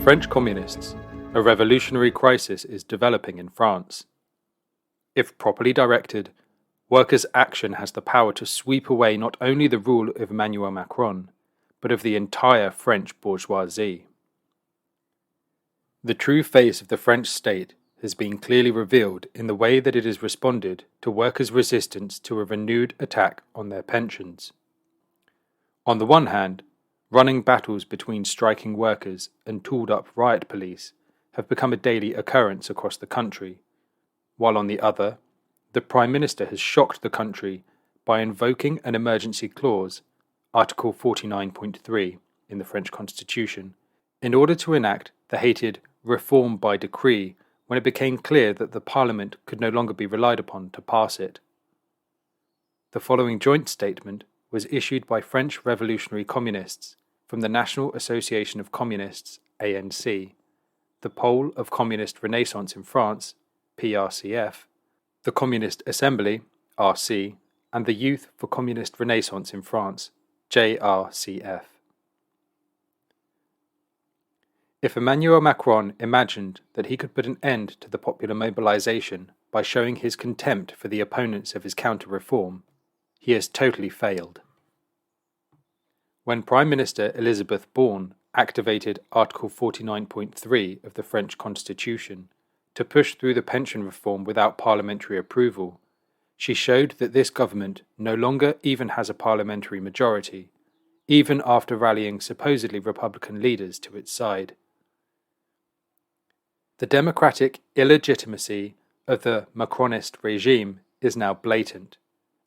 French communists, a revolutionary crisis is developing in France. If properly directed, workers' action has the power to sweep away not only the rule of Emmanuel Macron, but of the entire French bourgeoisie. The true face of the French state has been clearly revealed in the way that it has responded to workers' resistance to a renewed attack on their pensions. On the one hand, running battles between striking workers and tooled-up riot police have become a daily occurrence across the country, while on the other, the Prime Minister has shocked the country by invoking an emergency clause, Article 49.3 in the French Constitution, in order to enact the hated reform by decree when it became clear that the Parliament could no longer be relied upon to pass it. The following joint statement was issued by French revolutionary communists from the National Association of Communists, ANC, the Pole of Communist Renaissance in France, PRCF, the Communist Assembly, RC, and the Youth for Communist Renaissance in France, JRCF. If Emmanuel Macron imagined that he could put an end to the popular mobilization by showing his contempt for the opponents of his counter-reform, he has totally failed. When Prime Minister Elizabeth Borne activated Article 49.3 of the French Constitution to push through the pension reform without parliamentary approval, she showed that this government no longer even has a parliamentary majority, even after rallying supposedly Republican leaders to its side. The democratic illegitimacy of the Macronist regime is now blatant,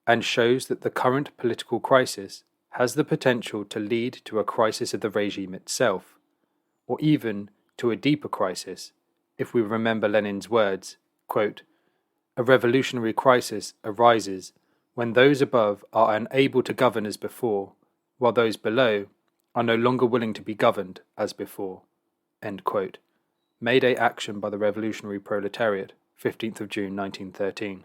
and shows that the current political crisis has the potential to lead to a crisis of the regime itself, or even to a deeper crisis, if we remember Lenin's words, quote, "A revolutionary crisis arises when those above are unable to govern as before, while those below are no longer willing to be governed as before." End quote. May Day action by the revolutionary proletariat, 15th of June 1913.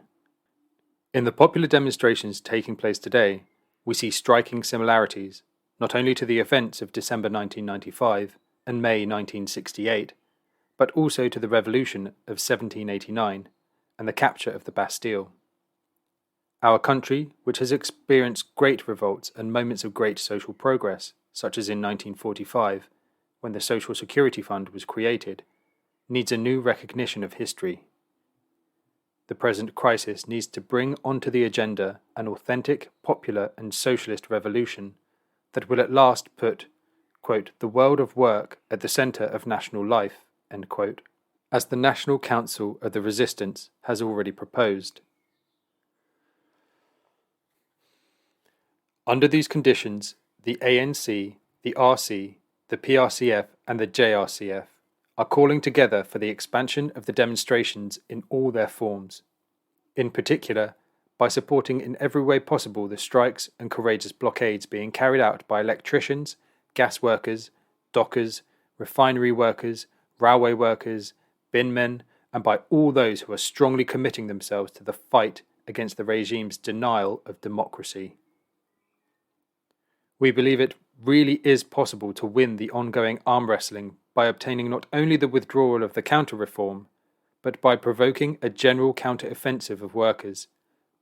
In the popular demonstrations taking place today, we see striking similarities, not only to the events of December 1995 and May 1968, but also to the revolution of 1789 and the capture of the Bastille. Our country, which has experienced great revolts and moments of great social progress, such as in 1945, when the Social Security Fund was created, needs a new recognition of history. The present crisis needs to bring onto the agenda an authentic, popular and socialist revolution that will at last put, quote, "the world of work at the centre of national life," end quote, as the National Council of the Resistance has already proposed. Under these conditions, the ANC, the RC, the PRCF and the JRCF are calling together for the expansion of the demonstrations in all their forms, in particular by supporting in every way possible the strikes and courageous blockades being carried out by electricians, gas workers, dockers, refinery workers, railway workers, binmen, and by all those who are strongly committing themselves to the fight against the regime's denial of democracy. We believe it really is possible to win the ongoing arm wrestling by obtaining not only the withdrawal of the counter-reform, but by provoking a general counter-offensive of workers,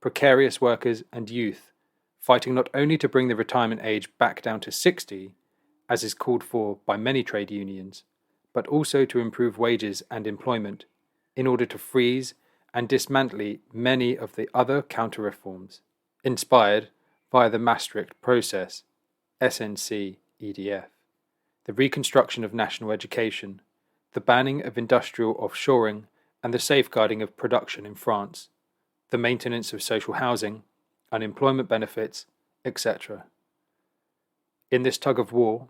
precarious workers and youth, fighting not only to bring the retirement age back down to 60, as is called for by many trade unions, but also to improve wages and employment, in order to freeze and dismantle many of the other counter-reforms, inspired via the Maastricht process, SNC-EDF, the reconstruction of national education, the banning of industrial offshoring and the safeguarding of production in France, the maintenance of social housing, unemployment benefits, etc. In this tug of war,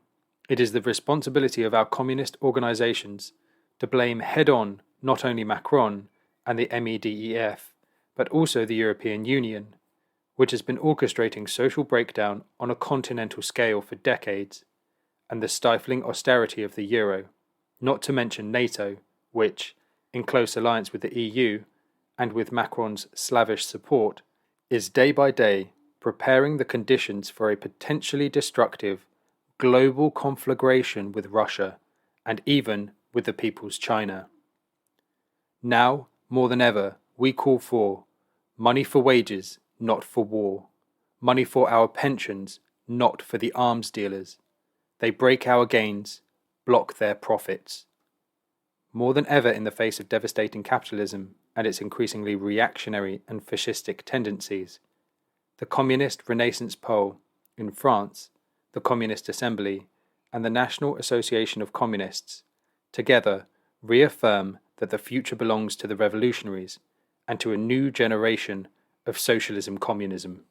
it is the responsibility of our communist organizations to blame head-on not only Macron and the MEDEF, but also the European Union, which has been orchestrating social breakdown on a continental scale for decades, and the stifling austerity of the euro, not to mention NATO, which, in close alliance with the EU and with Macron's slavish support, is day by day preparing the conditions for a potentially destructive global conflagration with Russia and even with the People's China. Now, more than ever, we call for money for wages, not for war, money for our pensions, not for the arms dealers. They break our gains, block their profits. More than ever in the face of devastating capitalism and its increasingly reactionary and fascistic tendencies, the Communist Renaissance Pole in France, the Communist Assembly, and the National Association of Communists together reaffirm that the future belongs to the revolutionaries and to a new generation of socialism-communism.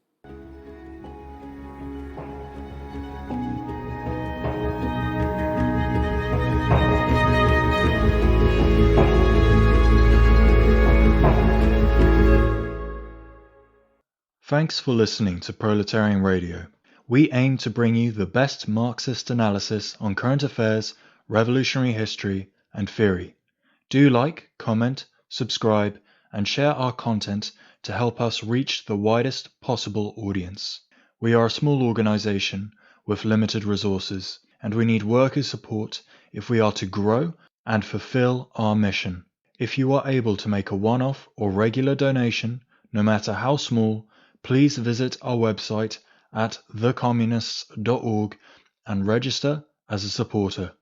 Thanks for listening to Proletarian Radio. We aim to bring you the best Marxist analysis on current affairs, revolutionary history, and theory. Do like, comment, subscribe, and share our content to help us reach the widest possible audience. We are a small organization with limited resources, and we need worker support if we are to grow and fulfill our mission. If you are able to make a one-off or regular donation, no matter how small, please visit our website at thecommunists.org and register as a supporter.